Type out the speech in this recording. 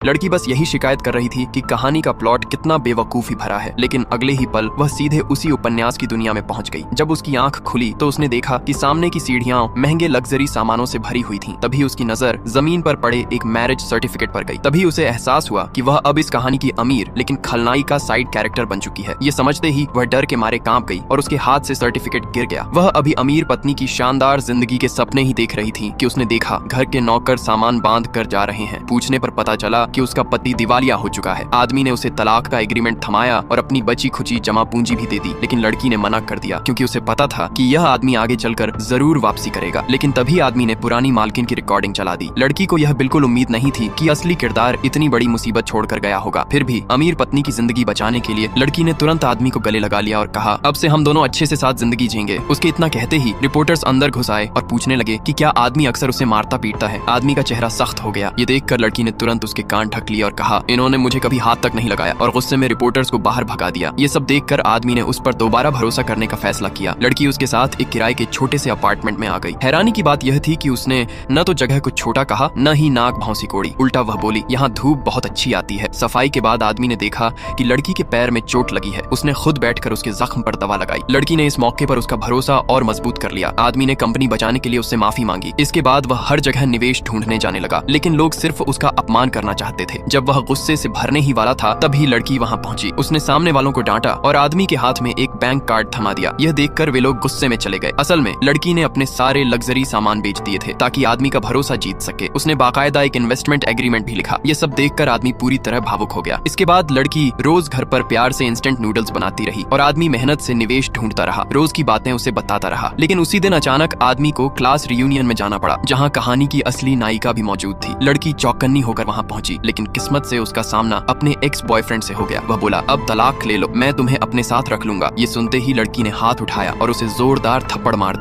लड़की बस यही शिकायत कर रही थी कि कहानी का प्लॉट कितना बेवकूफी भरा है, लेकिन अगले ही पल वह सीधे उसी उपन्यास की दुनिया में पहुंच गई। जब उसकी आंख खुली तो उसने देखा कि सामने की सीढ़ियां महंगे लग्जरी सामानों से भरी हुई थीं। तभी उसकी नजर जमीन पर पड़े एक मैरिज सर्टिफिकेट पर गई। तभी उसे एहसास हुआ कि वह अब इस कहानी की अमीर लेकिन खलनाई का साइड कैरेक्टर बन चुकी है। ये समझते ही वह डर के मारे कांप गई और उसके हाथ से सर्टिफिकेट गिर गया। वह अभी अमीर पत्नी की शानदार जिंदगी के सपने ही देख रही थी कि उसने देखा घर के नौकर सामान बांध कर जा रहे हैं। पूछने पर पता चला कि उसका पति दिवालिया हो चुका है। आदमी ने उसे तलाक का एग्रीमेंट थमाया और अपनी बची खुची जमा पूंजी भी दे दी, लेकिन लड़की ने मना कर दिया क्योंकि उसे पता था कि यह आदमी आगे चलकर जरूर वापसी करेगा। लेकिन तभी आदमी ने पुरानी मालकिन की रिकॉर्डिंग चला दी। लड़की को यह बिल्कुल उम्मीद नहीं थी कि असली किरदार इतनी बड़ी मुसीबत छोड़कर गया होगा। फिर भी अमीर पत्नी की जिंदगी बचाने के लिए लड़की ने तुरंत आदमी को गले लगा लिया और कहा, अब से हम दोनों अच्छे से साथ जिंदगी जिएंगे। उसके इतना कहते ही रिपोर्टर्स अंदर घुस आए और पूछने लगे कि क्या आदमी अक्सर उसे मारता पीटता है। आदमी का चेहरा सख्त हो गया। ये देखकर लड़की ने तुरंत उसके कान ढक लिए और कहा, इन्होंने मुझे कभी हाथ तक नहीं लगाया, और गुस्से में रिपोर्टर्स को बाहर भगा दिया। ये सब देखकर आदमी ने उस पर दोबारा भरोसा करने का फैसला किया। लड़की उसके साथ एक किराए के छोटे से अपार्टमेंट में आ गई। हैरानी की बात यह थी कि उसने न तो जगह को छोटा कहा, न ही नाक भौंसी कोड़ी। उल्टा वह बोली, यहाँ धूप बहुत अच्छी आती है। सफाई के बाद आदमी ने देखा कि लड़की के पैर में चोट लगी है। उसने खुद बैठकर उसके जख्म पर दवा लगाई। लड़की ने इस मौके पर उसका भरोसा और मजबूत कर लिया। आदमी ने कंपनी बचाने के लिए उससे माफी मांगी। इसके बाद वह हर जगह निवेश ढूंढने जाने लगा, लेकिन लोग सिर्फ उसका अपमान करना चाहते थे। जब वह गुस्से से भरने ही वाला था तभी लड़की वहां पहुंची। उसने सामने वालों को डांटा और आदमी के हाथ में एक बैंक कार्ड थमा दिया। यह देखकर वे लोग गुस्से में चले गए। असल में लड़की ने अपने सारे लग्जरी सामान बेच दिए थे ताकि आदमी का भरोसा जीत सके। उसने बाकायदा एक इन्वेस्टमेंट एग्रीमेंट भी लिखा। ये सब देखकर आदमी पूरी तरह भावुक हो गया। इसके बाद लड़की रोज घर पर प्यार से इंस्टेंट नूडल्स बनाती रही और आदमी मेहनत से निवेश ढूंढता रहा। रोज की बातें उसे बताता रहा। लेकिन उसी दिन अचानक आदमी को क्लास रियूनियन में जाना पड़ा, जहाँ कहानी की असली नायिका भी मौजूद थी। लड़की चौकन्नी होकर वहाँ पहुंची, लेकिन किस्मत से उसका सामना अपने एक्स बॉयफ्रेंड से हो गया। वह बोला, अब तलाक ले लो, मैं तुम्हें अपने साथ रख लूंगा। ये सुनते ही लड़की ने हाथ उठाया और उसे जोरदार थप्पड़ मार